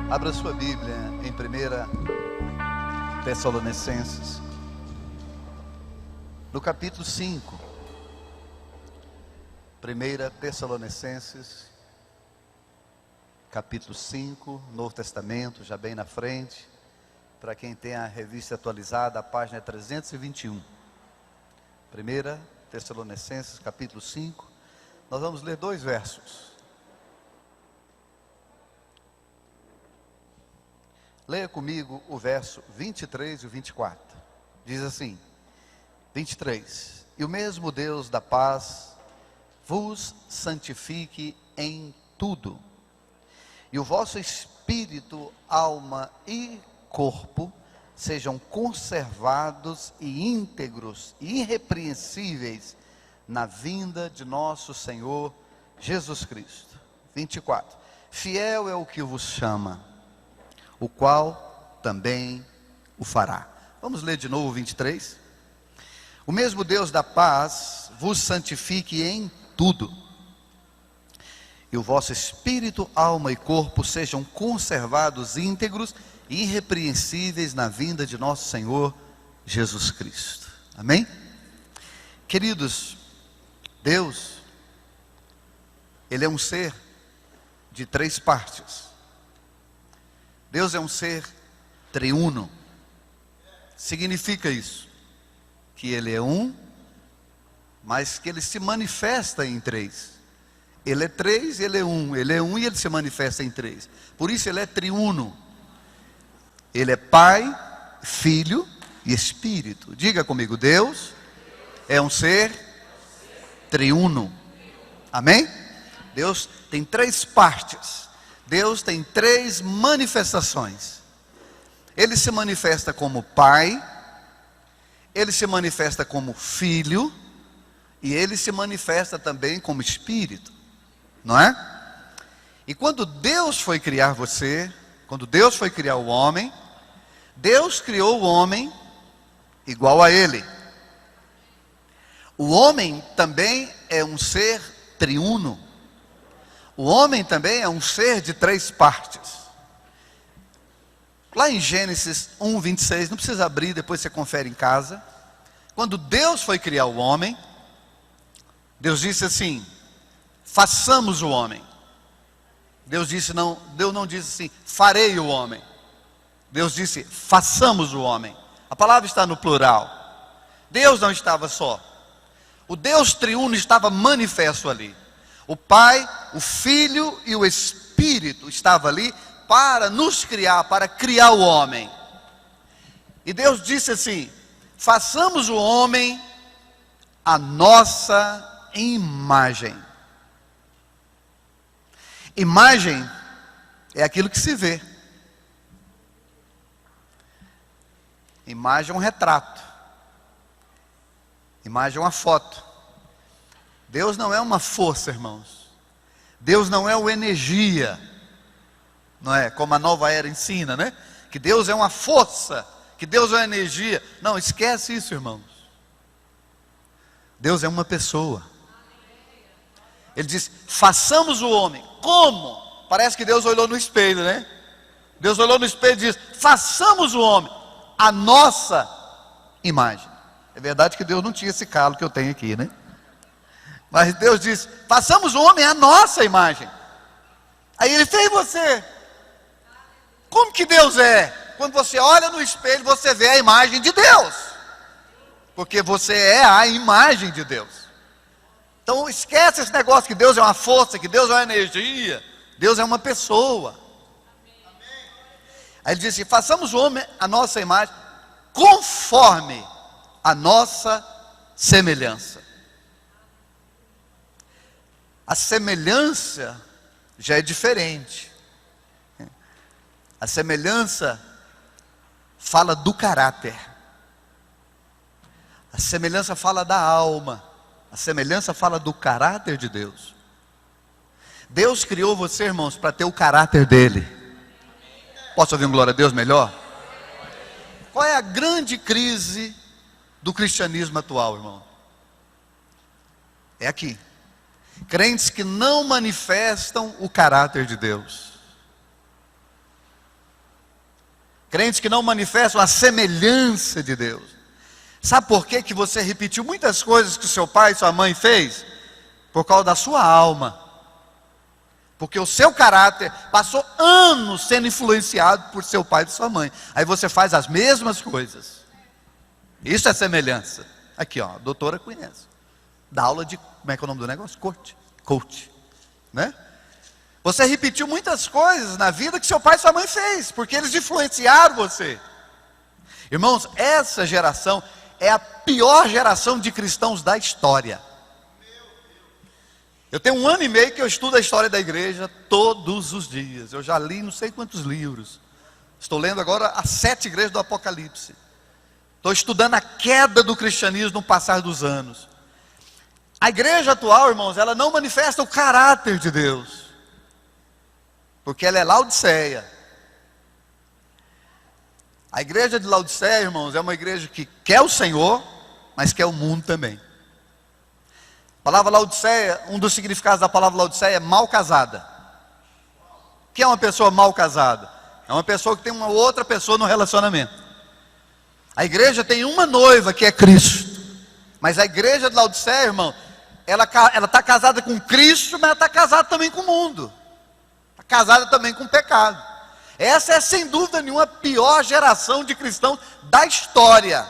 Abra sua Bíblia em 1 Tessalonicenses, no capítulo 5. 1 Tessalonicenses, capítulo 5, Novo Testamento, já bem na frente. Para quem tem a revista atualizada, a página é 321. 1 Tessalonicenses, capítulo 5. Nós vamos ler 2 versos. Leia comigo o verso 23 e o 24. Diz assim: 23. E o mesmo Deus da paz vos santifique em tudo, e o vosso espírito, alma e corpo sejam conservados e íntegros e irrepreensíveis na vinda de nosso Senhor Jesus Cristo. 24. Fiel é o que vos chama, o qual também o fará. Vamos ler de novo o 23. O mesmo Deus da paz vos santifique em tudo, e o vosso espírito, alma e corpo sejam conservados íntegros e irrepreensíveis na vinda de nosso Senhor Jesus Cristo. Amém? Queridos, Deus, Ele é um ser de 3 partes. Deus é um ser triuno. Significa isso, que Ele é um, mas que Ele se manifesta em 3. Ele é 3, Ele é um. Ele é um e Ele se manifesta em 3. Por isso Ele é triuno. Ele é Pai, Filho e Espírito. Diga comigo: Deus é um ser triuno. Amém? Deus tem 3 partes. Deus tem 3 manifestações. Ele se manifesta como Pai, Ele se manifesta como Filho, e Ele se manifesta também como Espírito, não é? E quando Deus foi criar você, quando Deus foi criar o homem, Deus criou o homem igual a Ele. O homem também é um ser triuno. O homem também é um ser de 3 partes. Lá em Gênesis 1, 26, não precisa abrir, depois você confere em casa. Quando Deus foi criar o homem, Deus disse assim: façamos o homem. Deus não disse assim: farei o homem. Deus disse: façamos o homem. A palavra está no plural. Deus não estava só. O Deus triuno estava manifesto ali. O Pai, o Filho e o Espírito estavam ali para nos criar, para criar o homem. E Deus disse assim: façamos o homem a nossa imagem. Imagem é aquilo que se vê. Imagem é um retrato. Imagem é uma foto. Deus não é uma força, irmãos. Deus não é uma energia. Não é como a nova era ensina, né? Que Deus é uma força, que Deus é uma energia. Não, esquece isso, irmãos. Deus é uma pessoa. Ele diz: façamos o homem. Como? Parece que Deus olhou no espelho, né? Deus olhou no espelho e disse: façamos o homem a nossa imagem. É verdade que Deus não tinha esse calo que eu tenho aqui, né? Mas Deus disse: façamos o homem a nossa imagem. Aí Ele fez você. Como que Deus é? Quando você olha no espelho, você vê a imagem de Deus, porque você é a imagem de Deus. Então esquece esse negócio que Deus é uma força, que Deus é uma energia. Deus é uma pessoa. Aí Ele disse: façamos o homem a nossa imagem, conforme a nossa semelhança. A semelhança já é diferente. A semelhança fala do caráter. A semelhança fala da alma. A semelhança fala do caráter de Deus. Deus criou você, irmãos, para ter o caráter dele. Posso ouvir um glória a Deus melhor? Qual é a grande crise do cristianismo atual, irmão? É aqui. Crentes que não manifestam o caráter de Deus. Crentes que não manifestam a semelhança de Deus. Sabe por que você repetiu muitas coisas que seu pai e sua mãe fez? Por causa da sua alma. Porque o seu caráter passou anos sendo influenciado por seu pai e sua mãe. Aí você faz as mesmas coisas. Isso é semelhança. Aqui, ó, a doutora conhece. Dá aula de, como é que é o nome do negócio? Coach. Né? Você repetiu muitas coisas na vida que seu pai e sua mãe fez, porque eles influenciaram você. Irmãos, essa geração é a pior geração de cristãos da história. Eu tenho 1 ano e meio que eu estudo a história da igreja todos os dias. Eu já li não sei quantos livros. Estou lendo agora as 7 igrejas do Apocalipse. Estou estudando a queda do cristianismo no passar dos anos. A igreja atual, irmãos, ela não manifesta o caráter de Deus. Porque ela é Laodiceia. A igreja de Laodiceia, irmãos, é uma igreja que quer o Senhor, mas quer o mundo também. A palavra Laodiceia, um dos significados da palavra Laodiceia é mal casada. O que é uma pessoa mal casada? É uma pessoa que tem uma outra pessoa no relacionamento. A igreja tem uma noiva que é Cristo. Mas a igreja de Laodiceia, irmão, ela está casada com Cristo, mas ela está casada também com o mundo. Está casada também com o pecado. Essa é sem dúvida nenhuma a pior geração de cristãos da história.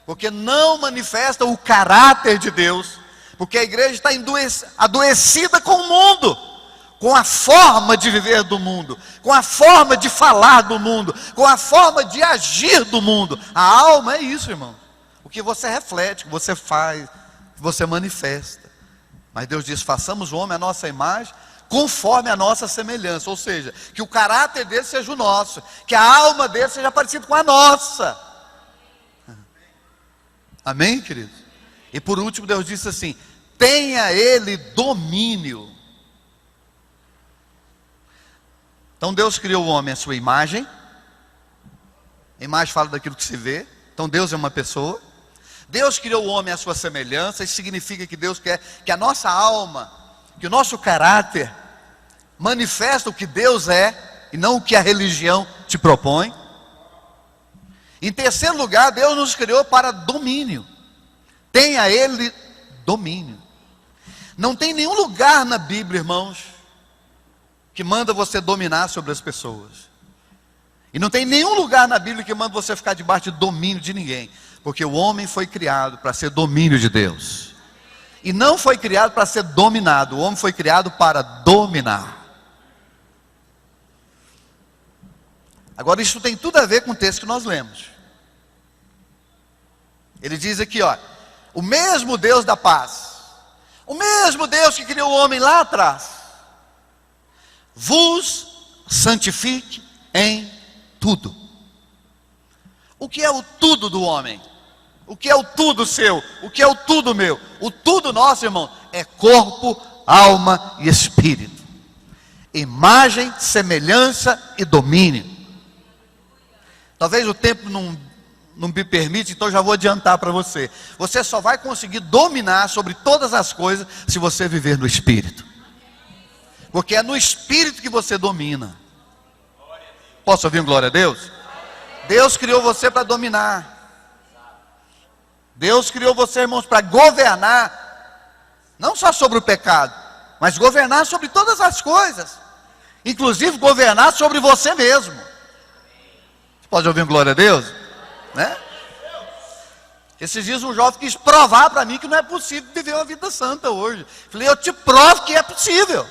Porque não manifesta o caráter de Deus. Porque a igreja está adoecida com o mundo, com a forma de viver do mundo, com a forma de falar do mundo, com a forma de agir do mundo. A alma é isso, irmão. O que você reflete, o que você faz, o que você manifesta. Mas Deus diz: façamos o homem à nossa imagem, conforme a nossa semelhança. Ou seja, que o caráter dele seja o nosso, que a alma dele seja parecida com a nossa. Amém, queridos? E por último Deus disse assim: tenha ele domínio. Então Deus criou o homem à sua imagem. A imagem fala daquilo que se vê. Então Deus é uma pessoa. Deus criou o homem à sua semelhança. Isso significa que Deus quer que a nossa alma, que o nosso caráter manifesta o que Deus é e não o que a religião te propõe. Em terceiro lugar, Deus nos criou para domínio. Tenha ele domínio. Não tem nenhum lugar na Bíblia, irmãos, que manda você dominar sobre as pessoas. E não tem nenhum lugar na Bíblia que manda você ficar debaixo de domínio de ninguém. Porque o homem foi criado para ser domínio de Deus. E não foi criado para ser dominado. O homem foi criado para dominar. Agora isso tem tudo a ver com o texto que nós lemos. Ele diz aqui, ó: o mesmo Deus da paz, o mesmo Deus que criou o homem lá atrás, vos santifique em tudo. O que é o tudo do homem? O que é o tudo seu? O que é o tudo meu? O tudo nosso, irmão, é corpo, alma e espírito. Imagem, semelhança e domínio. Talvez o tempo não me permite, então já vou adiantar para você. Você só vai conseguir dominar sobre todas as coisas se você viver no Espírito. Porque é no Espírito que você domina. Posso ouvir um glória a Deus? Deus criou você para dominar. Deus criou você, irmãos, para governar, não só sobre o pecado, mas governar sobre todas as coisas, inclusive governar sobre você mesmo. Você pode ouvir um glória a Deus? Né? Esses dias um jovem quis provar para mim que não é possível viver uma vida santa hoje. Falei: eu te provo que é possível.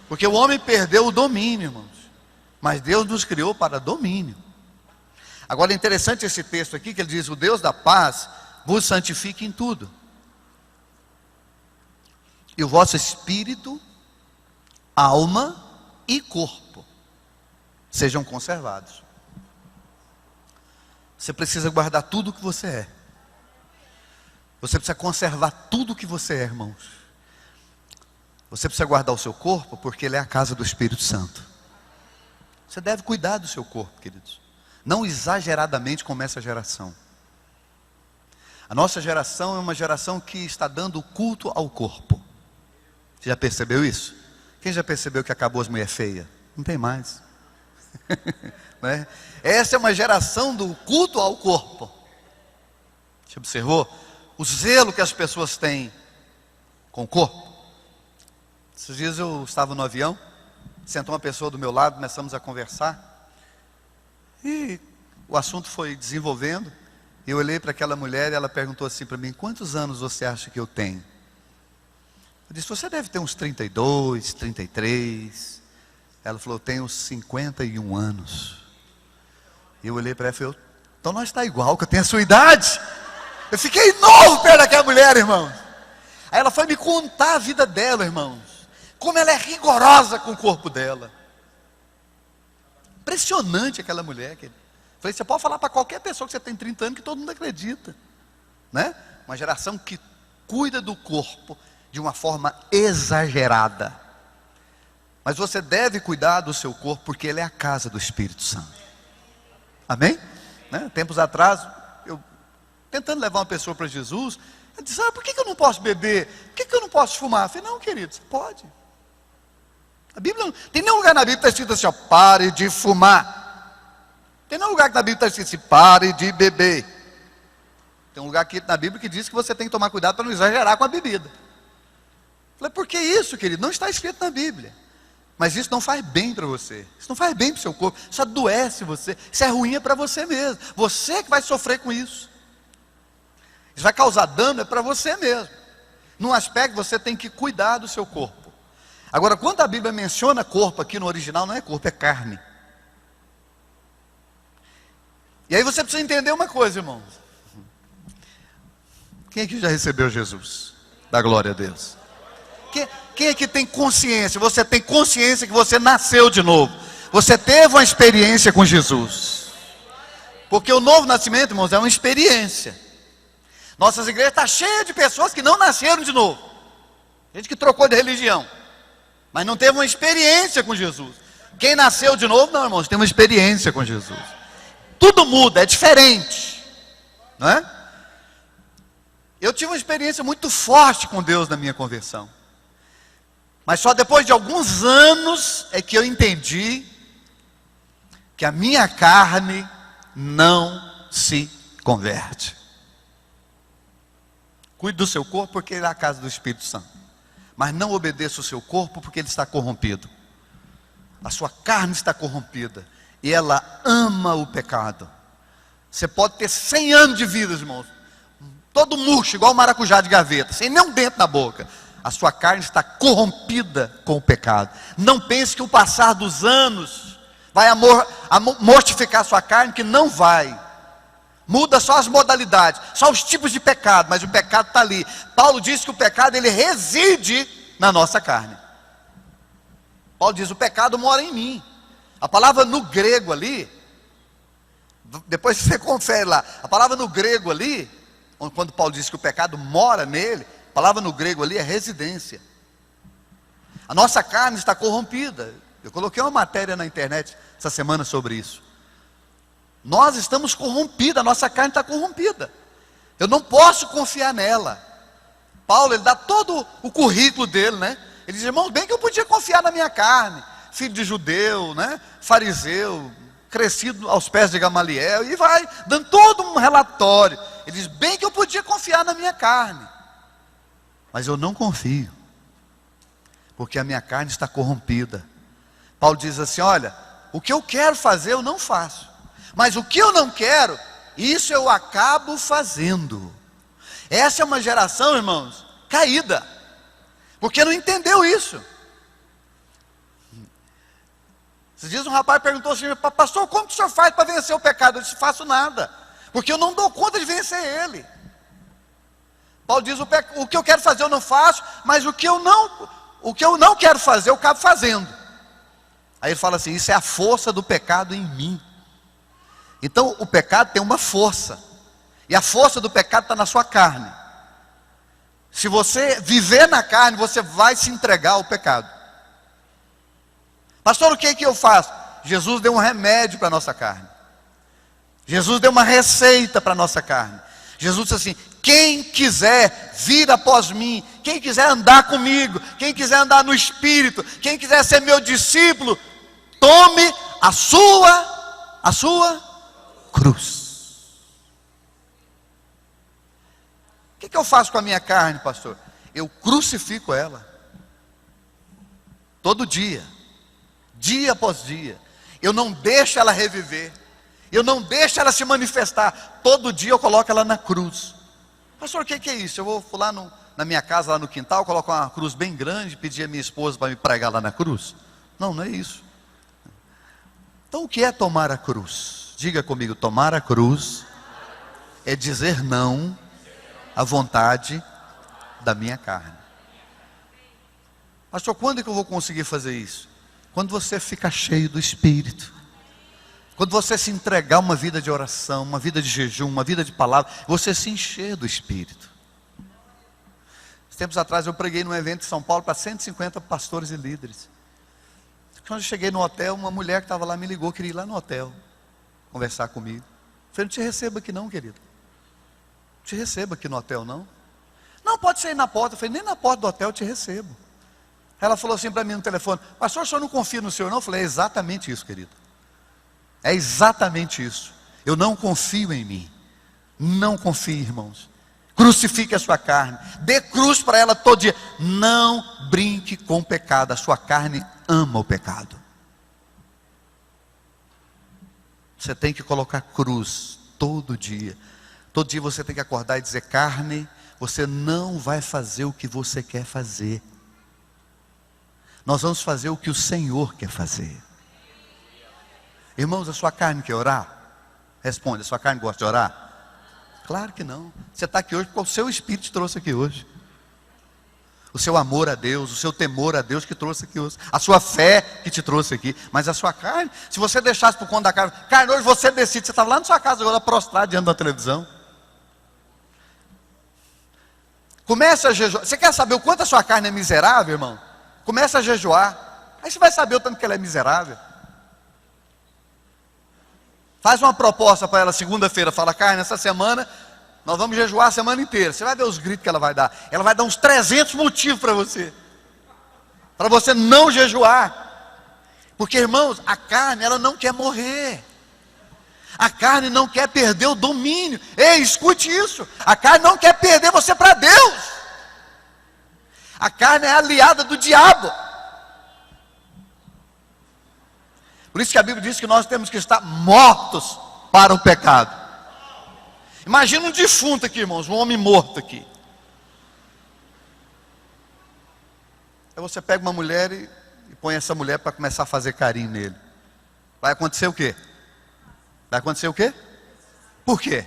Porque o homem perdeu o domínio, irmãos. Mas Deus nos criou para domínio. Agora é interessante esse texto aqui, que ele diz: o Deus da paz vos santifique em tudo. E o vosso espírito, alma e corpo sejam conservados. Você precisa guardar tudo o que você é. Você precisa conservar tudo o que você é, irmãos. Você precisa guardar o seu corpo, porque ele é a casa do Espírito Santo. Você deve cuidar do seu corpo, queridos. Não exageradamente como essa geração. A nossa geração é uma geração que está dando culto ao corpo. Você já percebeu isso? Quem já percebeu que acabou as mulheres feias? Não tem mais. Né? Essa é uma geração do culto ao corpo. Você observou o zelo que as pessoas têm com o corpo? Esses dias eu estava no avião, sentou uma pessoa do meu lado, começamos a conversar, e o assunto foi desenvolvendo. Eu olhei para aquela mulher e ela perguntou assim para mim: quantos anos você acha que eu tenho? Eu disse: você deve ter uns 32, 33. Ela falou: eu tenho 51 anos. Eu olhei para ela e falei: então nós está igual, que eu tenho a sua idade. Eu fiquei novo perto daquela mulher, irmãos. Aí ela foi me contar a vida dela, irmãos, como ela é rigorosa com o corpo dela. Impressionante aquela mulher. Falei: você pode falar para qualquer pessoa que você tem 30 anos que todo mundo acredita, né? Uma geração que cuida do corpo de uma forma exagerada. Mas você deve cuidar do seu corpo, porque ele é a casa do Espírito Santo. Amém? Né? Tempos atrás, eu tentando levar uma pessoa para Jesus, eu disse: por que eu não posso beber? Por que eu não posso fumar? Eu falei: não, querido, você pode. A Bíblia não tem nenhum lugar na Bíblia que está escrito assim: ó, pare de fumar. Tem nenhum lugar que na Bíblia está escrito assim: pare de beber. Tem um lugar aqui na Bíblia que diz que você tem que tomar cuidado para não exagerar com a bebida. Falei: por que isso, querido? Não está escrito na Bíblia. Mas isso não faz bem para você. Isso não faz bem para o seu corpo. Isso adoece você. Isso é ruim para você mesmo. Você que vai sofrer com isso. Isso vai causar dano para você mesmo. Num aspecto, você tem que cuidar do seu corpo. Agora, quando a Bíblia menciona corpo aqui no original, não é corpo, é carne. E aí você precisa entender uma coisa, irmãos. Quem aqui já recebeu Jesus? Dá glória a Deus. Quem aqui tem consciência? Você tem consciência que você nasceu de novo. Você teve uma experiência com Jesus. Porque o novo nascimento, irmãos, é uma experiência. Nossas igrejas estão cheias de pessoas que não nasceram de novo. Gente que trocou de religião, mas não teve uma experiência com Jesus. Quem nasceu de novo, não, irmãos, tem uma experiência com Jesus. Tudo muda, é diferente, não é? Eu tive uma experiência muito forte com Deus na minha conversão. Mas só depois de alguns anos é que eu entendi que a minha carne não se converte. Cuide do seu corpo porque ele é a casa do Espírito Santo. Mas não obedeça o seu corpo porque ele está corrompido. A sua carne está corrompida. E ela ama o pecado. Você pode ter 100 anos de vida, irmãos, todo murcho, igual maracujá de gaveta, sem nenhum dente na boca. A sua carne está corrompida com o pecado. Não pense que o passar dos anos vai mortificar a sua carne, que não vai. Muda só as modalidades, só os tipos de pecado, mas o pecado está ali. Paulo diz que o pecado, ele reside na nossa carne. Paulo diz: o pecado mora em mim. A palavra no grego ali, depois você confere lá, a palavra no grego ali, quando Paulo diz que o pecado mora nele, a palavra no grego ali é residência. A nossa carne está corrompida. Eu coloquei uma matéria na internet essa semana sobre isso. Nós estamos corrompidos, a nossa carne está corrompida. Eu não posso confiar nela. Paulo, ele dá todo o currículo dele, né? Ele diz: irmãos, bem que eu podia confiar na minha carne. Filho de judeu, né? Fariseu, crescido aos pés de Gamaliel, e vai dando todo um relatório. Ele diz: bem que eu podia confiar na minha carne, mas eu não confio, porque a minha carne está corrompida. Paulo diz assim: olha, o que eu quero fazer eu não faço, mas o que eu não quero, isso eu acabo fazendo. Essa é uma geração, irmãos, caída, porque não entendeu isso. Esses dias um rapaz perguntou assim: pastor, como que o senhor faz para vencer o pecado? Eu disse: faço nada, porque eu não dou conta de vencer ele. Paulo diz: o que eu quero fazer eu não faço, mas o que eu não quero fazer eu acabo fazendo. Aí ele fala assim: isso é a força do pecado em mim. Então o pecado tem uma força, e a força do pecado está na sua carne. Se você viver na carne, você vai se entregar ao pecado. Pastor, o que é que eu faço? Jesus deu um remédio para a nossa carne. Jesus deu uma receita para a nossa carne. Jesus disse assim: quem quiser vir após mim, quem quiser andar comigo, quem quiser andar no Espírito, quem quiser ser meu discípulo, tome a sua cruz. O que eu faço com a minha carne, pastor? Eu crucifico ela. Todo dia. Dia após dia. Eu não deixo ela reviver. Eu não deixo ela se manifestar. Todo dia eu coloco ela na cruz. Pastor, o que é isso? Eu vou lá na minha casa, lá no quintal, coloco uma cruz bem grande, pedir a minha esposa para me pregar lá na cruz? Não, não é isso. Então o que é tomar a cruz? Diga comigo, tomar a cruz é dizer não à vontade da minha carne. Pastor, quando é que eu vou conseguir fazer isso? Quando você ficar cheio do Espírito. Quando você se entregar uma vida de oração, uma vida de jejum, uma vida de palavra, você se encher do Espírito. Tempos atrás eu preguei num evento em São Paulo para 150 pastores e líderes. Quando eu cheguei no hotel, uma mulher que estava lá me ligou, queria ir lá no hotel conversar comigo. Eu falei, não te recebo aqui não, querido. Não te recebo aqui no hotel não. Não, pode ser aí na porta. Eu falei, nem na porta do hotel eu te recebo. Ela falou assim para mim no telefone, pastor, o senhor não confia no senhor não? Eu falei, é exatamente isso, querido. É exatamente isso. Eu não confio em mim. Não confie, irmãos. Crucifique a sua carne. Dê cruz para ela todo dia. Não brinque com o pecado. A sua carne ama o pecado. Você tem que colocar cruz todo dia. Todo dia você tem que acordar e dizer, carne, você não vai fazer o que você quer fazer. Nós vamos fazer o que o Senhor quer fazer. Irmãos, a sua carne quer orar? Responde, a sua carne gosta de orar? Claro que não. Você está aqui hoje porque o seu Espírito te trouxe aqui hoje. O seu amor a Deus, o seu temor a Deus que trouxe aqui hoje. A sua fé que te trouxe aqui. Mas a sua carne, se você deixasse por conta da carne, carne, hoje você decide, você estava lá na sua casa agora prostrado diante da televisão. Começa a jejuar. Você quer saber o quanto a sua carne é miserável, irmão? Começa a jejuar. Aí você vai saber o tanto que ela é miserável. Faz uma proposta para ela segunda-feira, fala, carne, essa semana nós vamos jejuar a semana inteira. Você vai ver os gritos que ela vai dar. Ela vai dar uns 300 motivos para você não jejuar. Porque, irmãos, a carne, ela não quer morrer. A carne não quer perder o domínio. Ei, escute isso. A carne não quer perder você para Deus. A carne é aliada do diabo. Por isso que a Bíblia diz que nós temos que estar mortos para o pecado. Imagina um defunto aqui, irmãos, um homem morto aqui. Aí você pega uma mulher e põe essa mulher para começar a fazer carinho nele. Vai acontecer o quê? Vai acontecer o quê? Por quê?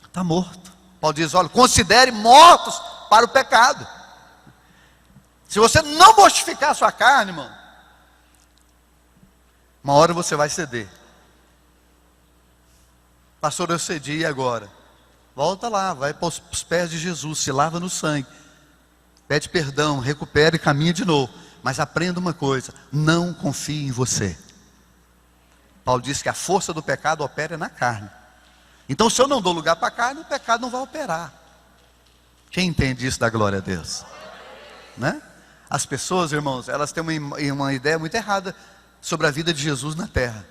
Está morto. Paulo diz, olha, considere mortos para o pecado. Se você não mortificar a sua carne, irmão, uma hora você vai ceder. Pastor, eu cedi, e agora? Volta lá, vai para os pés de Jesus, se lava no sangue, pede perdão, recupera e caminha de novo. Mas aprenda uma coisa, não confie em você. Paulo diz que a força do pecado opera na carne. Então se eu não dou lugar para a carne, o pecado não vai operar. Quem entende isso, dá glória a Deus, né? As pessoas, irmãos, elas têm uma ideia muito errada sobre a vida de Jesus na terra.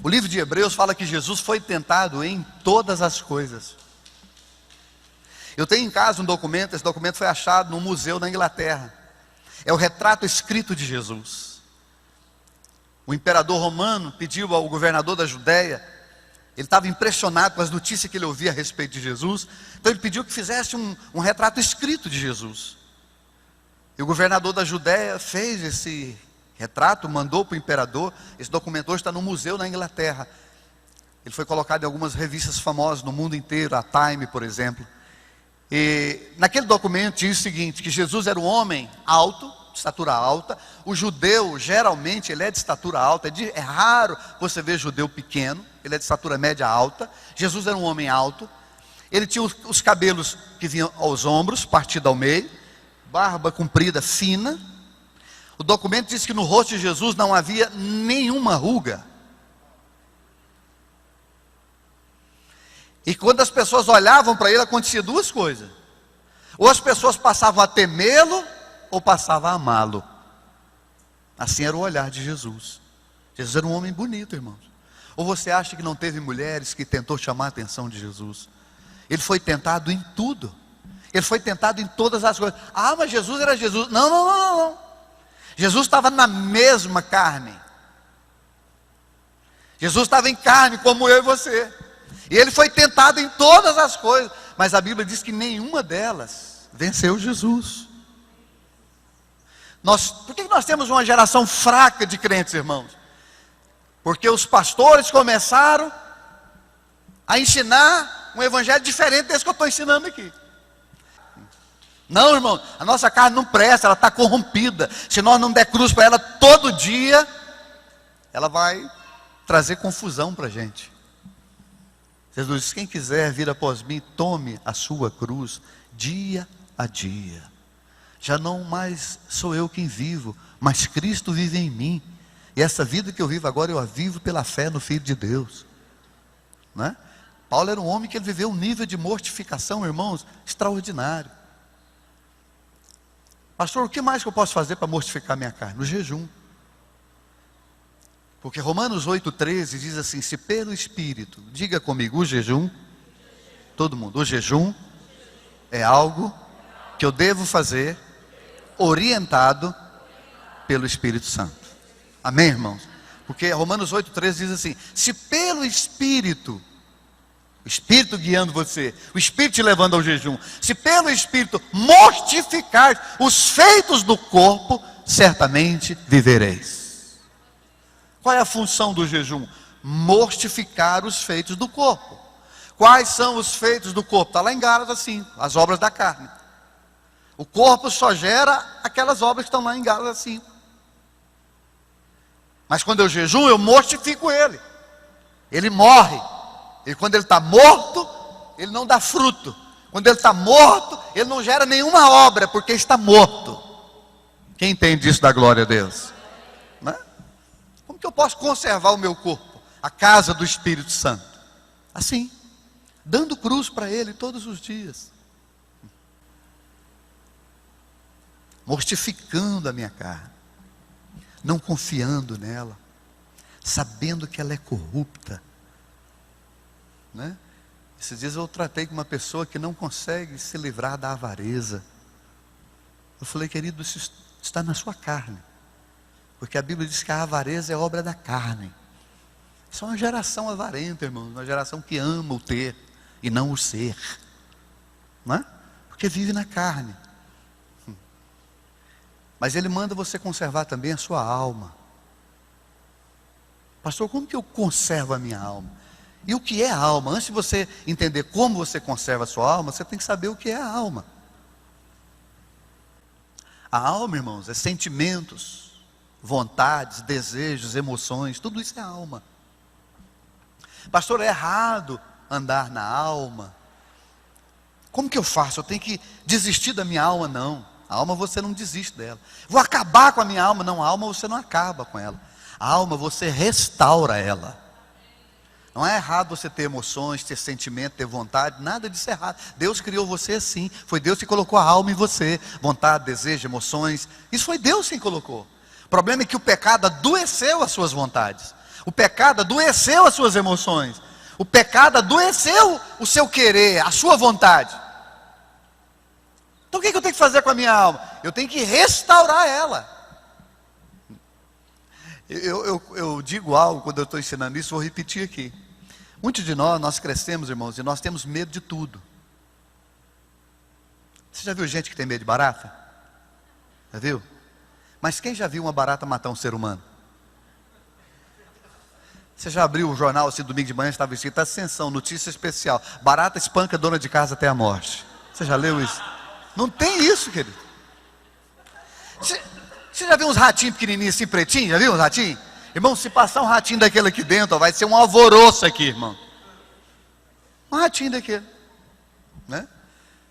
O livro de Hebreus fala que Jesus foi tentado em todas as coisas. Eu tenho em casa um documento, esse documento foi achado num museu na Inglaterra. É o retrato escrito de Jesus. O imperador romano pediu ao governador da Judéia, ele estava impressionado com as notícias que ele ouvia a respeito de Jesus, então ele pediu que fizesse um retrato escrito de Jesus. E o governador da Judéia fez esse retrato, mandou para o imperador. Esse documento hoje está no museu na Inglaterra. Ele foi colocado em algumas revistas famosas no mundo inteiro, a Time, por exemplo. E naquele documento diz o seguinte, que Jesus era um homem alto, de estatura alta. O judeu, geralmente, ele é de estatura alta. É raro você ver judeu pequeno. Ele é de estatura média alta. Jesus era um homem alto. Ele tinha os cabelos que vinham aos ombros, partido ao meio. Barba comprida, fina. O documento diz que no rosto de Jesus não havia nenhuma ruga. E quando as pessoas olhavam para ele, acontecia duas coisas. Ou as pessoas passavam a temê-lo, ou passavam a amá-lo. Assim era o olhar de Jesus. Jesus era um homem bonito, irmãos. Ou você acha que não teve mulheres que tentou chamar a atenção de Jesus? Ele foi tentado em tudo. Ele foi tentado em todas as coisas. Ah, mas Jesus era Jesus. Não, não, não, não, não. Jesus estava na mesma carne. Jesus estava em carne como eu e você. E ele foi tentado em todas as coisas. Mas a Bíblia diz que nenhuma delas venceu Jesus. Por que nós temos uma geração fraca de crentes, irmãos? Porque os pastores começaram a ensinar um evangelho diferente desse que eu estou ensinando aqui. Não, irmão, a nossa carne não presta, ela está corrompida. Se nós não der cruz para ela todo dia, ela vai trazer confusão para a gente. Jesus diz: quem quiser vir após mim, tome a sua cruz dia a dia. Já não mais sou eu quem vivo, mas Cristo vive em mim. E essa vida que eu vivo agora, eu a vivo pela fé no Filho de Deus. Não é? Paulo era um homem que ele viveu um nível de mortificação, irmãos, extraordinário. Pastor, o que mais que eu posso fazer para mortificar minha carne? No jejum. Porque Romanos 8,13 diz assim: se pelo Espírito, diga comigo, o jejum, todo mundo, o jejum é algo que eu devo fazer, orientado pelo Espírito Santo. Amém, irmãos? Porque Romanos 8,13 diz assim: se pelo Espírito, o Espírito guiando você, o Espírito te levando ao jejum, se pelo Espírito mortificar os feitos do corpo, certamente vivereis. Qual é a função do jejum? Mortificar os feitos do corpo. Quais são os feitos do corpo? Está lá em Gálatas 5, as obras da carne. O corpo só gera aquelas obras que estão lá em Gálatas 5. Mas quando eu jejum, eu mortifico ele. Ele morre. E quando ele está morto, ele não dá fruto. Quando ele está morto, ele não gera nenhuma obra, porque está morto. Quem entende isso, dá glória a Deus? Não é? Como que eu posso conservar o meu corpo? A casa do Espírito Santo. Assim, dando cruz para ele todos os dias. Mortificando a minha carne. Não confiando nela, sabendo que ela é corrupta, né? Esses dias eu tratei com uma pessoa que não consegue se livrar da avareza. Eu falei: querido, isso está na sua carne, porque a Bíblia diz que a avareza é obra da carne. Isso é uma geração avarenta, irmãos, uma geração que ama o ter e não o ser, não é? Porque vive na carne. Mas ele manda você conservar também a sua alma. Pastor, como que eu conservo a minha alma? E o que é a alma? Antes de você entender como você conserva a sua alma, você tem que saber o que é a alma. A alma, irmãos, é sentimentos, vontades, desejos, emoções, tudo isso é alma. Pastor, é errado andar na alma. Como que eu faço? Eu tenho que desistir da minha alma? Não. A alma você não desiste dela. Vou acabar com a minha alma? Não, a alma você não acaba com ela. A alma você restaura ela. Não é errado você ter emoções, ter sentimento, ter vontade, nada disso é errado. Deus criou você assim. Foi Deus que colocou a alma em você. Vontade, desejo, emoções. Isso foi Deus quem colocou. O problema é que o pecado adoeceu as suas vontades. O pecado adoeceu as suas emoções. O pecado adoeceu o seu querer, a sua vontade. Então o que eu tenho que fazer com a minha alma? Eu tenho que restaurar ela. Eu digo algo quando eu estou ensinando isso, vou repetir aqui. Muitos de nós crescemos, irmãos, e nós temos medo de tudo. Você já viu gente que tem medo de barata? Já viu? Mas quem já viu uma barata matar um ser humano? Você já abriu o jornal assim, domingo de manhã, estava escrito: ascensão, notícia especial, barata espanca dona de casa até a morte. Você já leu isso? Não tem isso, querido. Você já viu uns ratinhos pequenininhos assim, pretinhos? Já viu uns ratinhos? Irmão, se passar um ratinho daquele aqui dentro, ó, vai ser um alvoroço aqui, irmão. Um ratinho daquele, né?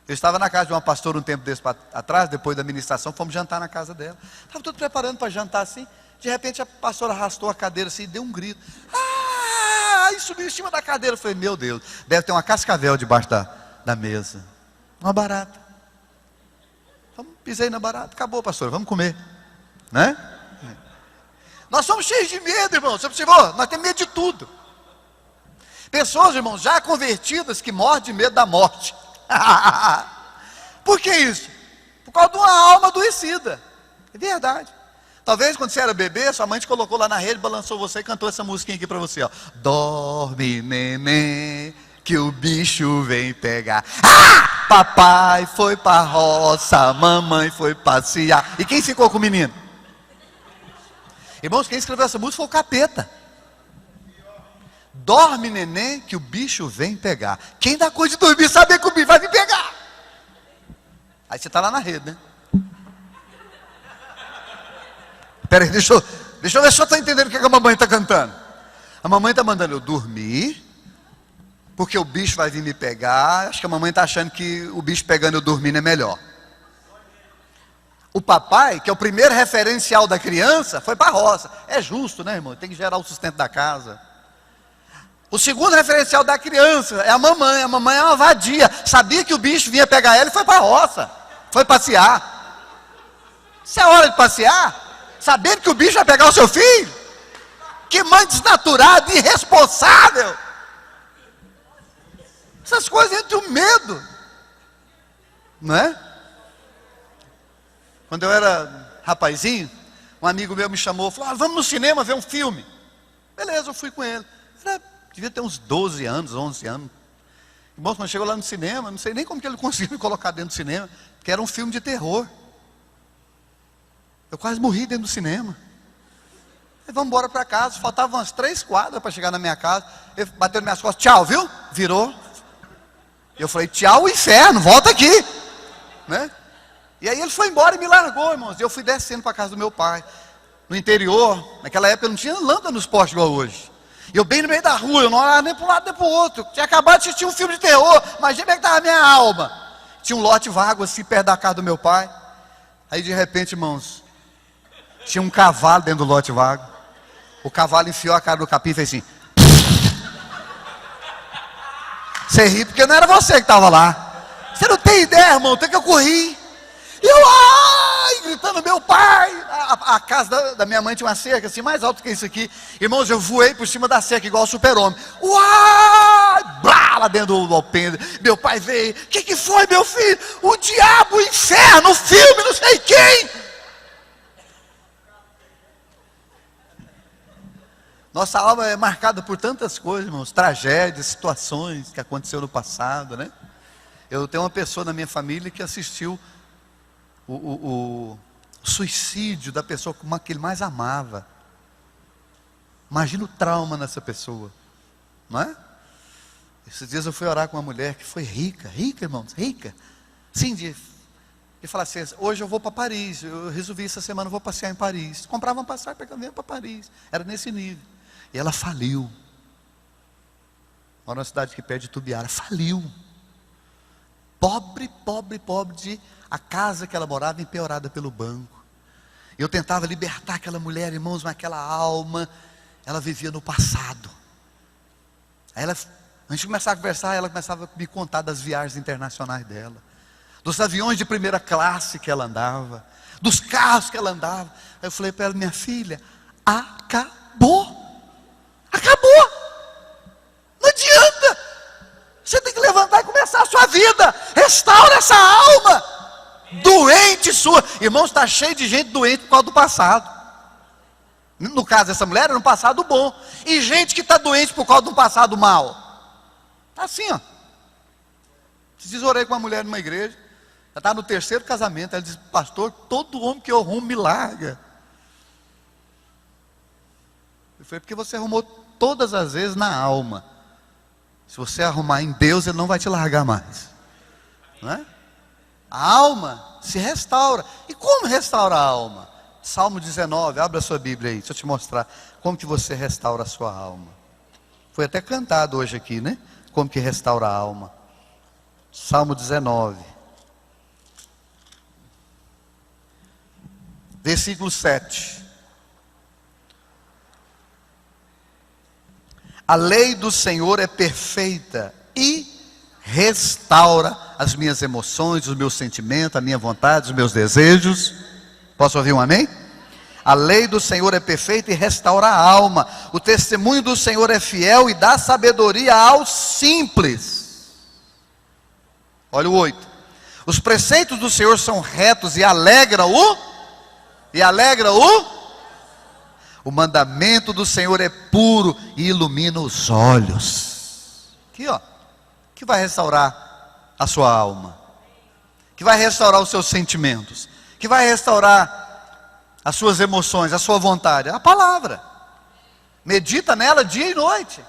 Eu estava na casa de uma pastora um tempo desse atrás, depois da ministração, fomos jantar na casa dela. Estava tudo preparando para jantar assim. De repente a pastora arrastou a cadeira assim e deu um grito. Ah! E subiu em cima da cadeira. Eu falei: meu Deus, deve ter uma cascavel debaixo da mesa. Uma barata. Então, pisei na barata, acabou, pastor, vamos comer, né? Nós somos cheios de medo, irmãos. Você observou? Nós temos medo de tudo. Pessoas, irmãos, já convertidas que morrem de medo da morte. Por que isso? Por causa de uma alma adoecida. É verdade. Talvez quando você era bebê, sua mãe te colocou lá na rede, balançou você e cantou essa musiquinha aqui para você, ó. Dorme, neném, que o bicho vem pegar. Ah! Papai foi pra roça, mamãe foi passear. E quem ficou com o menino? Irmãos, quem escreveu essa música foi o capeta. Dorme, neném, que o bicho vem pegar. Quem dá coisa de dormir sabe que o bicho vai vir pegar. Aí você está lá na rede, né? Peraí, deixa eu ver se eu estou entendendo o que a mamãe está cantando. A mamãe está mandando eu dormir, porque o bicho vai vir me pegar. Acho que a mamãe está achando que o bicho pegando eu dormindo é melhor. O papai, que é o primeiro referencial da criança, foi para a roça. É justo, né, irmão? Tem que gerar o sustento da casa. O segundo referencial da criança é a mamãe. A mamãe é uma vadia. Sabia que o bicho vinha pegar ela e foi para a roça. Foi passear. Isso é hora de passear? Sabendo que o bicho vai pegar o seu filho? Que mãe desnaturada, irresponsável. Essas coisas entram o medo. Não é? Quando eu era rapazinho, um amigo meu me chamou, falou, vamos no cinema ver um filme. Beleza, eu fui com ele. Devia ter uns 12 anos, 11 anos. Irmãos, quando chegou lá no cinema, não sei nem como que ele conseguiu me colocar dentro do cinema, porque era um filme de terror. Eu quase morri dentro do cinema. Aí vamos embora para casa, faltavam umas 3 quadras para chegar na minha casa. Ele bateu nas minhas costas, tchau, viu? Virou. Eu falei, tchau, inferno, volta aqui. Né? E aí ele foi embora e me largou, irmãos. E eu fui descendo para a casa do meu pai. No interior, naquela época não tinha lâmpada nos postes igual hoje. E eu bem no meio da rua, eu não olhava nem para um lado nem para o outro. Tinha acabado de assistir um filme de terror. Imagina como é que estava a minha alma. Tinha um lote vago assim, perto da casa do meu pai. Aí de repente, irmãos, tinha um cavalo dentro do lote vago. O cavalo enfiou a cara do capim e fez assim. Você ri porque não era você que estava lá. Você não tem ideia, irmão, até que eu corri. E eu, ai, gritando, meu pai. A casa da minha mãe tinha uma cerca assim, mais alta que isso aqui. Irmãos, eu voei por cima da cerca igual o super-homem. Uai, blá, lá dentro do alpendre. Meu pai veio, o que foi, meu filho? O diabo, o inferno, o filme, não sei quem. Nossa alma é marcada por tantas coisas, irmãos, tragédias, situações que aconteceram no passado, né? Eu tenho uma pessoa na minha família que assistiu o suicídio da pessoa que ele mais amava. Imagina o trauma nessa pessoa, não é? Esses dias eu fui orar com uma mulher que foi rica, irmãos, rica. Sim, de falar assim, hoje eu vou para Paris, eu resolvi essa semana eu vou passear em Paris. Comprava uma passagem para Paris, era nesse nível. E ela faliu. Mora numa cidade que pede Tubiara, faliu. Pobre de a casa que ela morava empeorada pelo banco. Eu tentava libertar aquela mulher, irmãos, mas aquela alma, ela vivia no passado. Aí a gente começava a conversar, ela começava a me contar das viagens internacionais dela, dos aviões de primeira classe que ela andava, dos carros que ela andava. Aí eu falei para ela, minha filha, acabou. Não adianta. Você tem que levantar e começar a sua vida. Restaura essa alma doente sua. Irmãos, está cheio de gente doente por causa do passado. No caso dessa mulher, era um passado bom. E gente que está doente por causa de um passado mau. Está assim, ó. Orei com uma mulher numa igreja. Ela está no 3º casamento. Ela disse, pastor, todo homem que eu arrumo me larga. Eu falei, porque você arrumou todas as vezes na alma. Se você arrumar em Deus, Ele não vai te largar mais. Não é? A alma se restaura. E como restaura a alma? Salmo 19, abra a sua Bíblia aí, deixa eu te mostrar como que você restaura a sua alma. Foi até cantado hoje aqui, né? Como que restaura a alma. Salmo 19. Versículo 7. A lei do Senhor é perfeita e restaura as minhas emoções, os meus sentimentos, a minha vontade, os meus desejos. Posso ouvir um amém? A lei do Senhor é perfeita e restaura a alma. O testemunho do Senhor é fiel e dá sabedoria aos simples. Olha o 8. Os preceitos do Senhor são retos e alegram o mandamento do Senhor é puro e ilumina os olhos. Aqui, ó, que vai restaurar a sua alma, que vai restaurar os seus sentimentos, que vai restaurar as suas emoções, a sua vontade, a palavra. Medita nela dia e noite.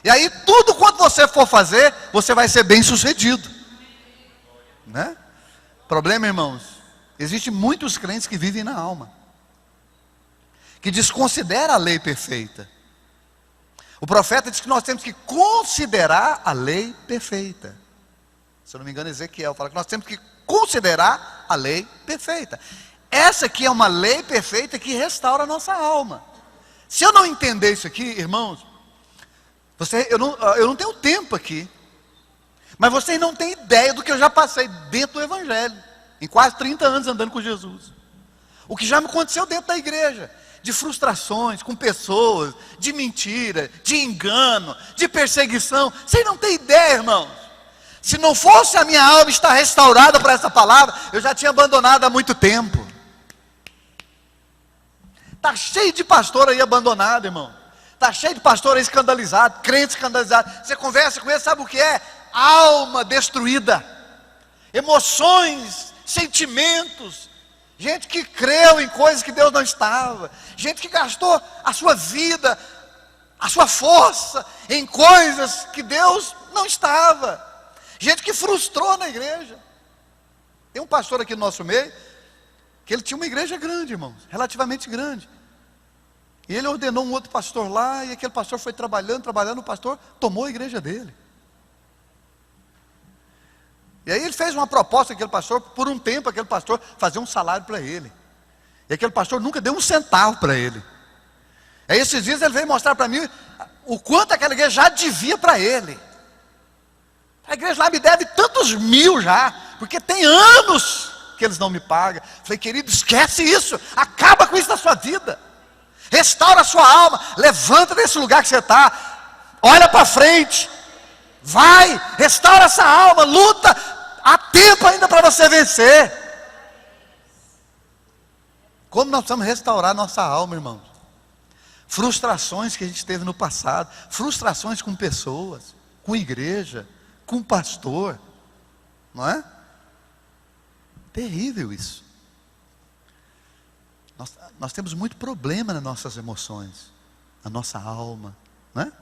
E aí tudo quanto você for fazer, você vai ser bem sucedido, né? Problema, irmãos, existem muitos crentes que vivem na alma, que desconsideram a lei perfeita. O profeta diz que nós temos que considerar a lei perfeita. Se eu não me engano, Ezequiel fala que nós temos que considerar a lei perfeita. Essa aqui é uma lei perfeita que restaura a nossa alma. Se eu não entender isso aqui, irmãos, eu não tenho tempo aqui, mas vocês não têm ideia do que eu já passei dentro do Evangelho, em quase 30 anos andando com Jesus. O que já me aconteceu dentro da igreja, de frustrações com pessoas, de mentira, de engano, de perseguição. Vocês não têm ideia, irmãos. Se não fosse a minha alma estar restaurada para essa palavra, eu já tinha abandonado há muito tempo. Está cheio de pastor aí abandonado, irmão. Está cheio de pastor aí escandalizado, crente escandalizado. Você conversa com ele, sabe o que é? Alma destruída, emoções, sentimentos. Gente que creu em coisas que Deus não estava. Gente que gastou a sua vida, a sua força em coisas que Deus não estava. Gente que frustrou na igreja. Tem um pastor aqui no nosso meio, que ele tinha uma igreja grande, irmãos, relativamente grande. E ele ordenou um outro pastor lá, e aquele pastor foi trabalhando, o pastor tomou a igreja dele. E aí ele fez uma proposta àquele pastor, por um tempo aquele pastor fazia um salário para ele. E aquele pastor nunca deu um centavo para ele. Aí esses dias ele veio mostrar para mim o quanto aquela igreja já devia para ele. A igreja lá me deve tantos mil já, porque tem anos que eles não me pagam. Falei, querido, esquece isso, acaba com isso na sua vida. Restaura a sua alma, levanta desse lugar que você está, olha para frente, vai, restaura essa alma, luta, há tempo ainda para você vencer. Como nós precisamos restaurar nossa alma, irmãos? Frustrações que a gente teve no passado, frustrações com pessoas, com igreja, com pastor, não é? Terrível isso. Nós temos muito problema nas nossas emoções, na nossa alma, não é?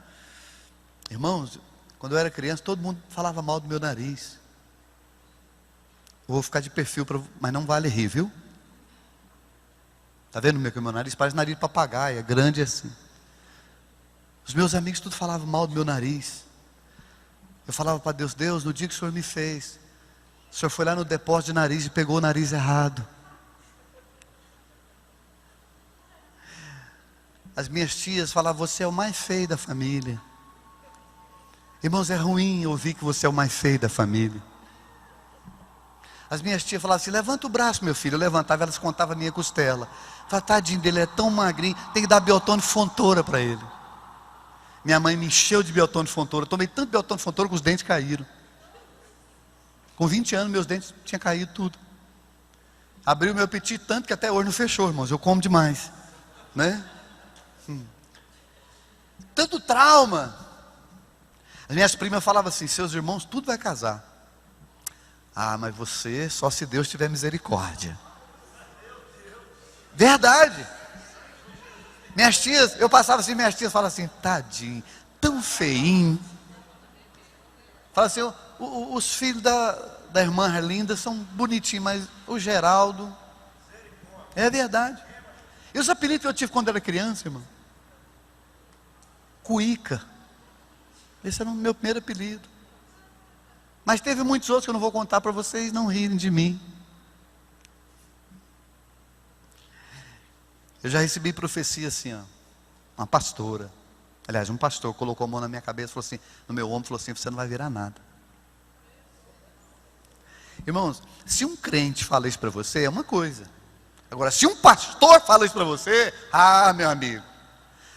Irmãos, quando eu era criança, todo mundo falava mal do meu nariz. Eu vou ficar de perfil, mas não vale rir, viu? Está vendo meu nariz? Parece nariz de papagaio, é grande assim. Os meus amigos tudo falavam mal do meu nariz. Eu falava para Deus, Deus, no dia que o Senhor me fez, o Senhor foi lá no depósito de nariz e pegou o nariz errado. As minhas tias falavam, você é o mais feio da família. Irmãos, é ruim ouvir que você é o mais feio da família. As minhas tias falavam assim, levanta o braço, meu filho. Eu levantava, elas contavam a minha costela. Falava, tadinho dele, é tão magrinho, tem que dar Biotônico Fontoura para ele. Minha mãe me encheu de Biotônico Fontoura. Eu tomei tanto Biotônico Fontoura que os dentes caíram. Com 20 anos, meus dentes tinham caído tudo. Abriu meu apetite tanto que até hoje não fechou, irmãos. Eu como demais, né? Tanto trauma. As minhas primas falavam assim, seus irmãos tudo vai casar. Ah, mas você só se Deus tiver misericórdia. Verdade. Minhas tias, eu passava assim, minhas tias falavam assim, tadinho, tão feinho. Fala assim, os filhos da irmã Arlinda são bonitinhos, mas o Geraldo, é verdade. E os apelidos que eu tive quando era criança, irmão? Cuíca. Esse era o meu primeiro apelido. Mas teve muitos outros que eu não vou contar para vocês não rirem de mim. Eu já recebi profecia assim, ó. Uma pastora, aliás, um pastor colocou a mão na minha cabeça, falou assim, no meu ombro, falou assim, você não vai virar nada. Irmãos, se um crente fala isso para você, é uma coisa. Agora, se um pastor fala isso para você, meu amigo,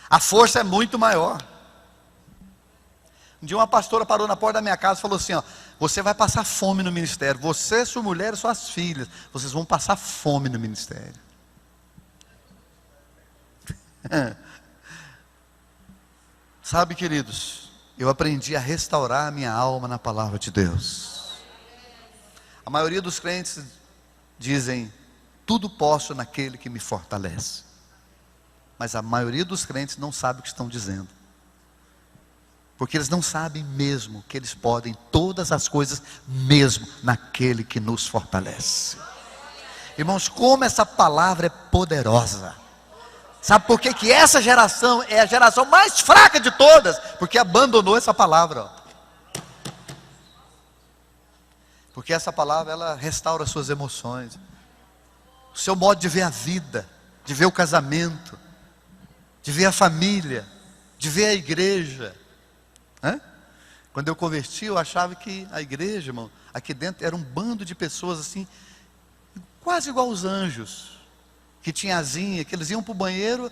a força é muito maior. Um dia uma pastora parou na porta da minha casa e falou assim, ó, você vai passar fome no ministério, você, sua mulher e suas filhas, vocês vão passar fome no ministério. Sabe, queridos, eu aprendi a restaurar a minha alma na palavra de Deus. A maioria dos crentes dizem, tudo posso naquele que me fortalece. Mas a maioria dos crentes não sabe o que estão dizendo. Porque eles não sabem mesmo que eles podem todas as coisas mesmo naquele que nos fortalece. Irmãos, como essa palavra é poderosa. Sabe por que essa geração é a geração mais fraca de todas? Porque abandonou essa palavra. Porque essa palavra, ela restaura suas emoções. O seu modo de ver a vida, de ver o casamento, de ver a família, de ver a igreja. Quando eu converti, eu achava que a igreja, irmão, aqui dentro era um bando de pessoas assim, quase igual os anjos, que tinha asinha, que eles iam para o banheiro,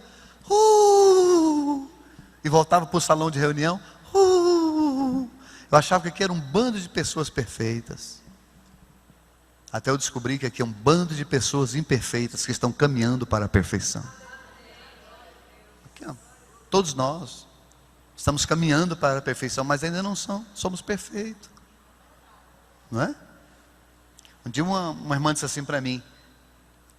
e voltavam para o salão de reunião, Eu achava que aqui era um bando de pessoas perfeitas. Até eu descobri que aqui é um bando de pessoas imperfeitas que estão caminhando para a perfeição. Aqui, ó, todos nós estamos caminhando para a perfeição, mas ainda não somos perfeitos, não é? Um dia uma irmã disse assim para mim: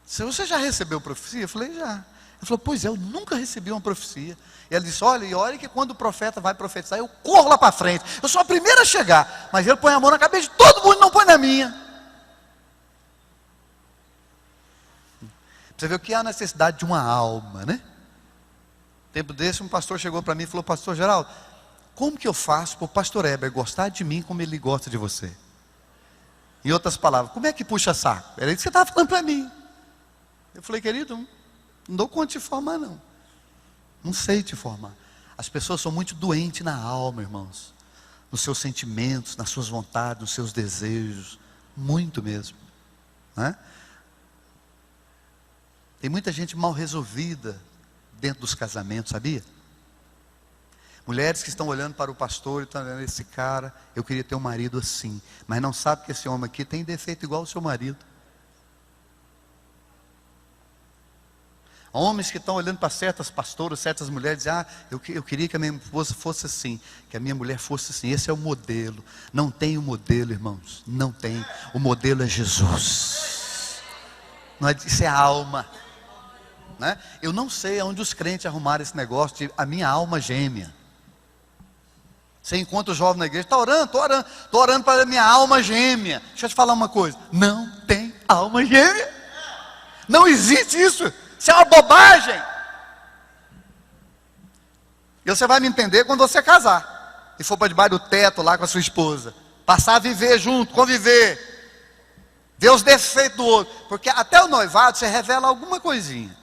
você já recebeu profecia? Eu falei, já. Ela falou, pois é, eu nunca recebi uma profecia. E ela disse, olha que quando o profeta vai profetizar, eu corro lá para frente, eu sou a primeira a chegar, mas ele põe a mão na cabeça de todo mundo, não põe na minha. Você vê o que há a necessidade de uma alma, né? Tempo desse, um pastor chegou para mim e falou, pastor Geraldo, como que eu faço para o pastor Heber gostar de mim como ele gosta de você? Em outras palavras, como é que puxa saco? Era isso que você estava falando para mim. Eu falei, querido, não dou conta de te formar não. Não sei te formar. As pessoas são muito doentes na alma, irmãos. Nos seus sentimentos, nas suas vontades, nos seus desejos. Muito mesmo, né? Tem muita gente mal resolvida dentro dos casamentos, sabia? Mulheres que estão olhando para o pastor e estão olhando, esse cara, eu queria ter um marido assim, mas não sabe que esse homem aqui tem defeito igual ao seu marido. Homens que estão olhando para certas pastoras, certas mulheres, dizem, eu queria que a minha esposa fosse assim, que a minha mulher fosse assim, esse é o modelo. Não tem o modelo, irmãos, não tem. O modelo é Jesus. Não é, isso é a alma, né? Eu não sei onde os crentes arrumaram esse negócio de a minha alma gêmea. Você encontra o jovem na igreja, estou orando para a minha alma gêmea. Deixa eu te falar uma coisa, não tem alma gêmea. Não existe isso. Isso é uma bobagem. E você vai me entender quando você casar e for para debaixo do teto lá com a sua esposa, passar a viver junto, conviver, ver os defeitos do outro, porque até o noivado você revela alguma coisinha,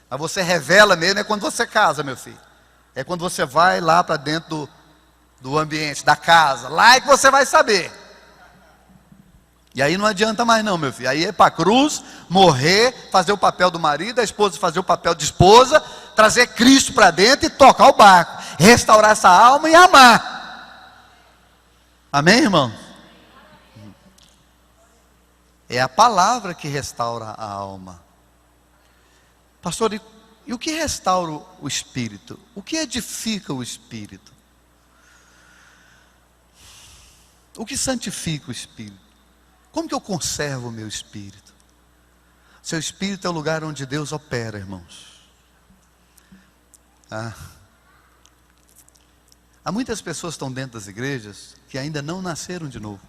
mas você revela mesmo é quando você casa, meu filho. É quando você vai lá para dentro do ambiente, da casa, lá é que você vai saber. E aí não adianta mais não, meu filho. Aí é para a cruz, morrer, fazer o papel do marido, a esposa fazer o papel de esposa, trazer Cristo para dentro e tocar o barco, restaurar essa alma e amar. Amém, irmão? É a palavra que restaura a alma. Pastor, e o que restaura o espírito? O que edifica o espírito? O que santifica o espírito? Como que eu conservo o meu espírito? Seu espírito é o lugar onde Deus opera, irmãos. Há muitas pessoas que estão dentro das igrejas que ainda não nasceram de novo.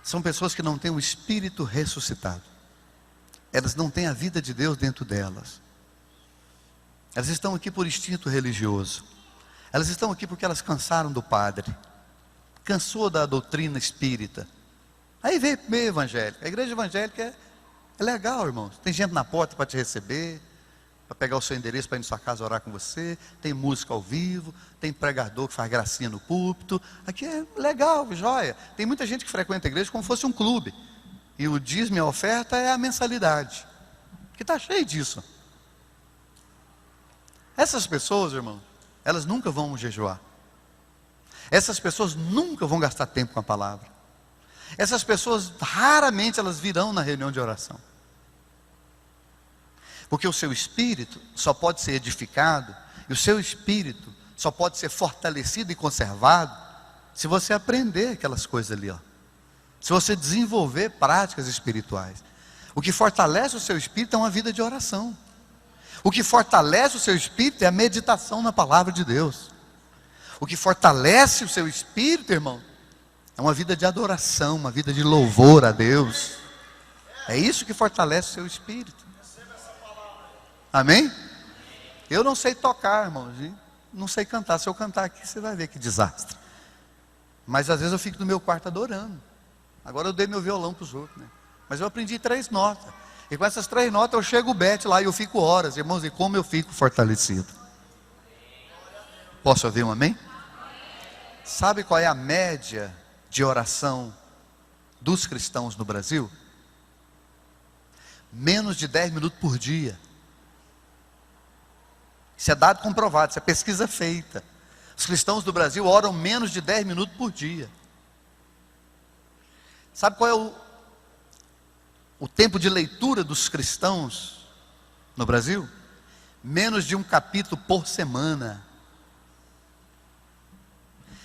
São pessoas que não têm o espírito ressuscitado. Elas não têm a vida de Deus dentro delas. Elas estão aqui por instinto religioso. Elas estão aqui porque elas cansaram do padre. Cansou da doutrina espírita. Aí veio meio evangélico. A igreja evangélica é legal, irmãos. Tem gente na porta para te receber, para pegar o seu endereço para ir na sua casa orar com você. Tem música ao vivo, tem pregador que faz gracinha no púlpito. Aqui é legal, joia. Tem muita gente que frequenta a igreja como se fosse um clube. E o dízimo e a oferta é a mensalidade, que está cheio disso. Essas pessoas, irmão, elas nunca vão jejuar. Essas pessoas nunca vão gastar tempo com a palavra. Essas pessoas, raramente elas virão na reunião de oração. Porque o seu espírito só pode ser edificado, e o seu espírito só pode ser fortalecido e conservado, se você aprender aquelas coisas ali, ó. Se você desenvolver práticas espirituais. O que fortalece o seu espírito é uma vida de oração. O que fortalece o seu espírito é a meditação na palavra de Deus. O que fortalece o seu espírito, irmão, é uma vida de adoração, uma vida de louvor a Deus. É isso que fortalece o seu espírito. Amém? Eu não sei tocar, irmãos, não sei cantar. Se eu cantar aqui, você vai ver que desastre. Mas às vezes eu fico no meu quarto adorando. Agora eu dei meu violão para os outros, né? Mas eu aprendi 3 notas. E com essas 3 notas eu chego o bete lá e eu fico horas. Irmãos, e como eu fico fortalecido. Posso ouvir um amém? Sabe qual é a média de oração dos cristãos no Brasil? Menos de 10 minutos por dia. Isso é dado comprovado, isso é pesquisa feita. Os cristãos do Brasil oram menos de 10 minutos por dia. Sabe qual é o tempo de leitura dos cristãos no Brasil? Menos de um capítulo por semana.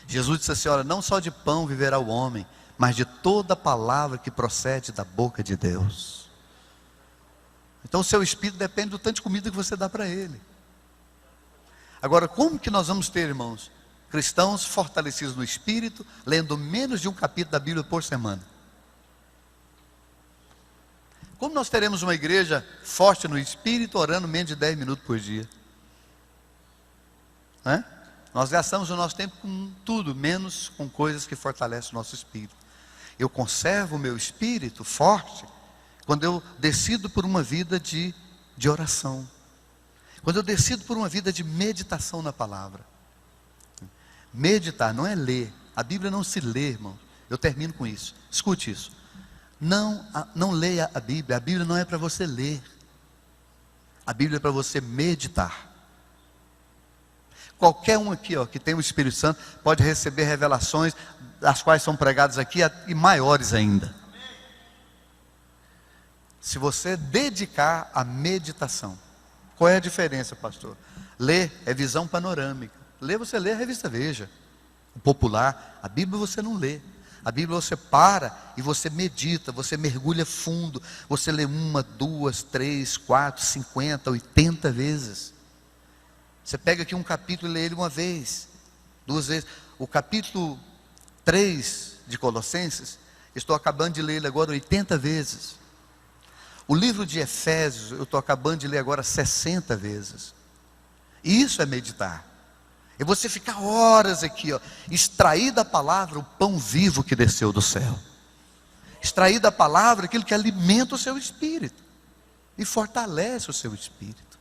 Jesus disse assim, olha, não só de pão viverá o homem, mas de toda palavra que procede da boca de Deus. Então o seu espírito depende do tanto de comida que você dá para ele. Agora, como que nós vamos ter, irmãos, cristãos fortalecidos no espírito, lendo menos de um capítulo da Bíblia por semana? Como nós teremos uma igreja forte no espírito, orando menos de 10 minutos por dia? Nós gastamos o nosso tempo com tudo, menos com coisas que fortalecem o nosso espírito. Eu conservo o meu espírito forte quando eu decido por uma vida de oração. Quando eu decido por uma vida de meditação na palavra. Meditar não é ler. A Bíblia não se lê, irmão. Eu termino com isso. Escute isso. Não leia a Bíblia não é para você ler. A Bíblia é para você meditar. Qualquer um aqui, ó, que tem o Espírito Santo, pode receber revelações, as quais são pregadas aqui, e maiores ainda. Se você dedicar à meditação. Qual é a diferença, pastor? Ler é visão panorâmica. Ler, você lê a revista Veja, o popular. A Bíblia você não lê. A Bíblia você para e você medita, você mergulha fundo. Você lê 1, 2, 3, 4, 50, 80 vezes. Você pega aqui um capítulo e lê ele uma vez, 2 vezes. O capítulo 3 de Colossenses, estou acabando de ler ele agora 80 vezes. O livro de Efésios, eu estou acabando de ler agora 60 vezes. Isso é meditar. É você ficar horas aqui, ó, extrair da palavra o pão vivo que desceu do céu. Extrair da palavra aquilo que alimenta o seu espírito. E fortalece o seu espírito.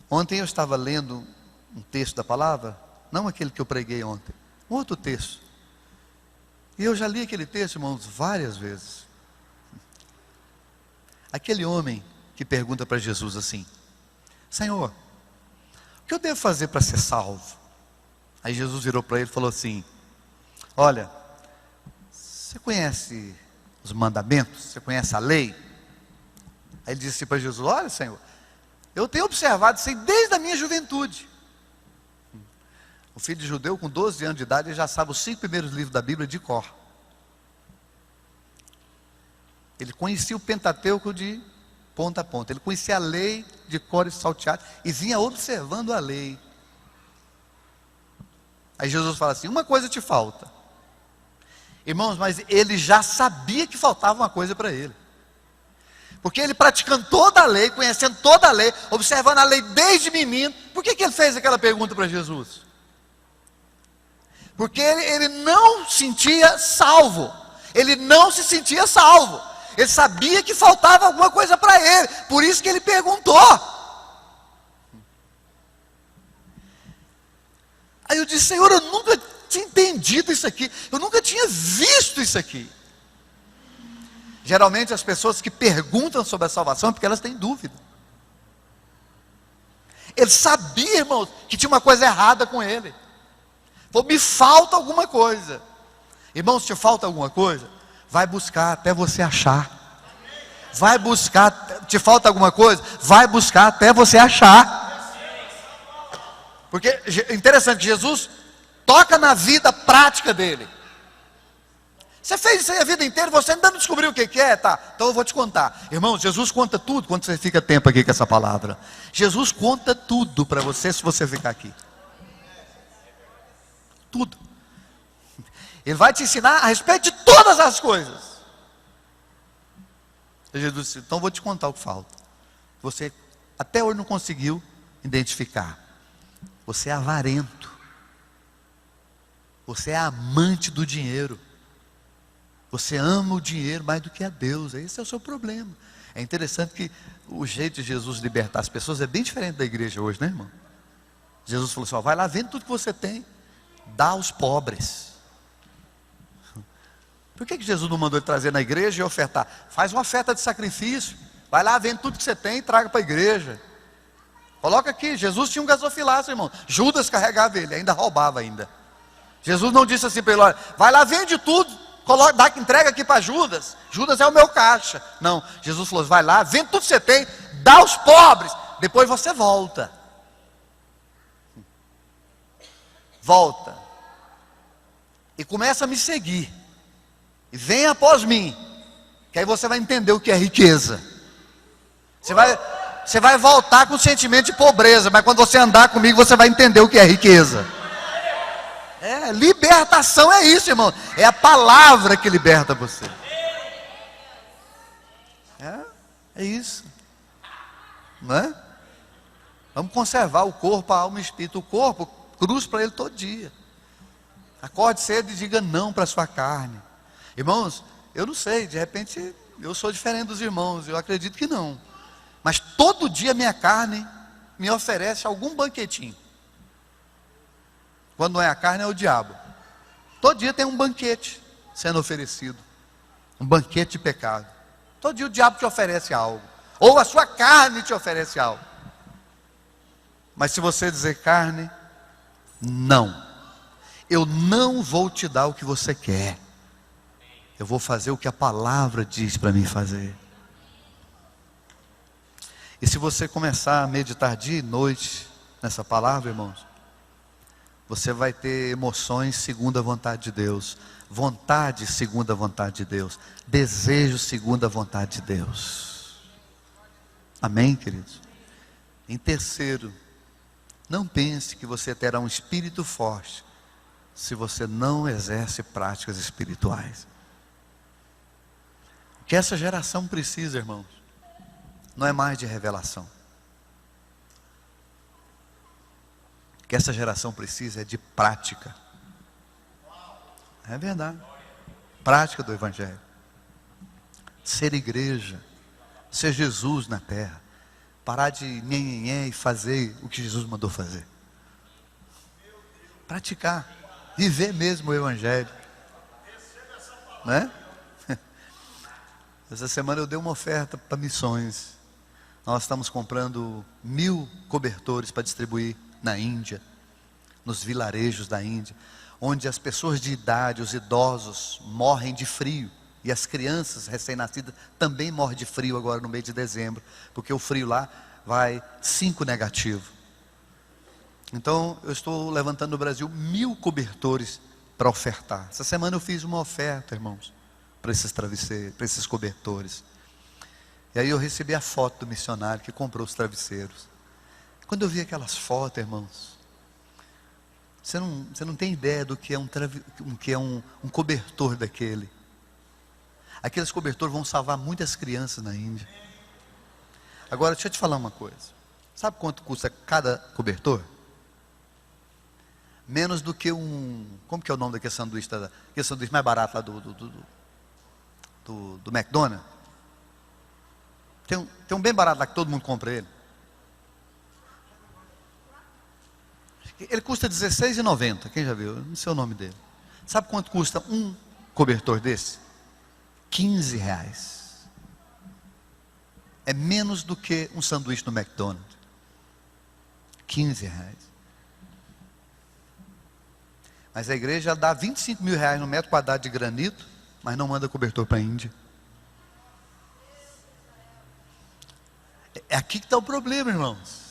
Ontem eu estava lendo um texto da palavra, não aquele que eu preguei ontem, um outro texto. E eu já li aquele texto, irmãos, várias vezes. Aquele homem que pergunta para Jesus assim: Senhor, o que eu devo fazer para ser salvo? Aí Jesus virou para ele e falou assim: olha, você conhece os mandamentos? Você conhece a lei? Aí ele disse para Jesus: olha, Senhor, eu tenho observado isso aí desde a minha juventude. O filho de judeu com 12 anos de idade, ele já sabe os 5 primeiros livros da Bíblia de cor. Ele conhecia o Pentateuco de ponta a ponta. Ele conhecia a lei de cor e salteado e vinha observando a lei. Aí Jesus fala assim: uma coisa te falta. Irmãos, mas ele já sabia que faltava uma coisa para ele. Porque ele praticando toda a lei, conhecendo toda a lei, observando a lei desde menino, por que ele fez aquela pergunta para Jesus? Porque ele não sentia salvo. Ele não se sentia salvo. Ele sabia que faltava alguma coisa para ele. Por isso que ele perguntou. Aí eu disse: Senhor, eu nunca tinha entendido isso aqui, eu nunca tinha visto isso aqui. Geralmente as pessoas que perguntam sobre a salvação é porque elas têm dúvida. Ele sabia, irmãos, que tinha uma coisa errada com ele. Falou, me falta alguma coisa. Irmãos, te falta alguma coisa? Vai buscar até você achar. Vai buscar, te falta alguma coisa? Vai buscar até você achar. Porque é interessante que Jesus toca na vida prática dele. Você fez isso aí a vida inteira, você ainda não descobriu o que é, tá? Então eu vou te contar. Irmãos, Jesus conta tudo quando você fica tempo aqui com essa palavra. Jesus conta tudo para você se você ficar aqui. Tudo. Ele vai te ensinar a respeito de todas as coisas. E Jesus disse, então eu vou te contar o que falta. Você até hoje não conseguiu identificar. Você é avarento. Você é amante do dinheiro. Você ama o dinheiro mais do que a Deus. Esse é o seu problema. É interessante que o jeito de Jesus libertar as pessoas é bem diferente da igreja hoje, né, irmão? Jesus falou assim, ó, vai lá, vende tudo que você tem, dá aos pobres. Por que Jesus não mandou ele trazer na igreja e ofertar? Faz uma oferta de sacrifício. Vai lá, vende tudo que você tem e traga para a igreja. Coloca aqui, Jesus tinha um gasofilaço, irmão. Judas carregava ele, ainda roubava ainda. Jesus não disse assim para ele, olha, vai lá, vende tudo. Entrega aqui para Judas. Judas é o meu caixa. Não, Jesus falou, vai lá, vende tudo que você tem, dá aos pobres, depois você volta. Volta. E começa a me seguir. E vem após mim. Que aí você vai entender o que é riqueza. Você vai voltar com o sentimento de pobreza, mas quando você andar comigo, você vai entender o que é riqueza. Libertação é isso, irmão. É a palavra que liberta você. É isso. Não é? Vamos conservar o corpo, a alma e o espírito. O corpo, cruz para ele todo dia. Acorde cedo e diga não para a sua carne. Irmãos, eu não sei, de repente eu sou diferente dos irmãos, eu acredito que não. Mas todo dia minha carne me oferece algum banquetinho. Quando não é a carne, é o diabo. Todo dia tem um banquete sendo oferecido. Um banquete de pecado. Todo dia o diabo te oferece algo. Ou a sua carne te oferece algo. Mas se você dizer carne, não. Eu não vou te dar o que você quer. Eu vou fazer o que a palavra diz para mim fazer. E se você começar a meditar dia e noite nessa palavra, irmãos, você vai ter emoções segundo a vontade de Deus, vontade segundo a vontade de Deus, desejo segundo a vontade de Deus. Amém, queridos? Em terceiro, não pense que você terá um espírito forte se você não exerce práticas espirituais. O que essa geração precisa, irmãos, não é mais de revelação. O que essa geração precisa é de prática. É verdade. Prática do Evangelho. Ser igreja. Ser Jesus na terra. Parar de nhenhenhé e fazer o que Jesus mandou fazer. Praticar. Viver mesmo o Evangelho. Não é? Essa semana eu dei uma oferta para missões. Nós estamos comprando 1000 cobertores para distribuir na Índia, nos vilarejos da Índia, onde as pessoas de idade, os idosos, morrem de frio. E as crianças recém-nascidas também morrem de frio agora no mês de dezembro, porque o frio lá vai 5 negativo. Então eu estou levantando no Brasil 1000 cobertores para ofertar. Essa semana eu fiz uma oferta, irmãos, para esses travesseiros, para esses cobertores. E aí eu recebi a foto do missionário que comprou os travesseiros. Quando eu vi aquelas fotos, irmãos, você não tem ideia do que é um cobertor daquele. Aqueles cobertores vão salvar muitas crianças na Índia. Agora, deixa eu te falar uma coisa. Sabe quanto custa cada cobertor? Menos do que como que é o nome daquele sanduíche? Aquele sanduíche mais barato lá do McDonald's. Tem um bem barato lá que todo mundo compra ele. Ele custa R$16,90. Quem já viu? Eu não sei o nome dele. Sabe quanto custa um cobertor desse? R$15. É menos do que um sanduíche no McDonald's. R$15. Mas a igreja dá R$25 mil no metro quadrado de granito, mas não manda cobertor para a Índia. É aqui que está o problema, irmãos.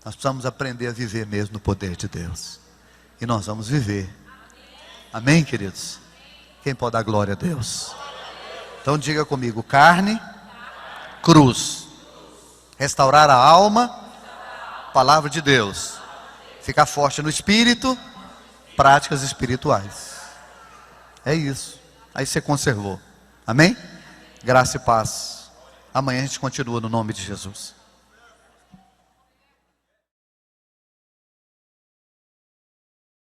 Nós precisamos aprender a viver mesmo no poder de Deus. E nós vamos viver. Amém, queridos? Quem pode dar glória a Deus? Então diga comigo: carne, cruz. Restaurar a alma, palavra de Deus. Ficar forte no espírito, práticas espirituais. É isso. Aí você conservou. Amém? Graça e paz. Amanhã a gente continua no nome de Jesus.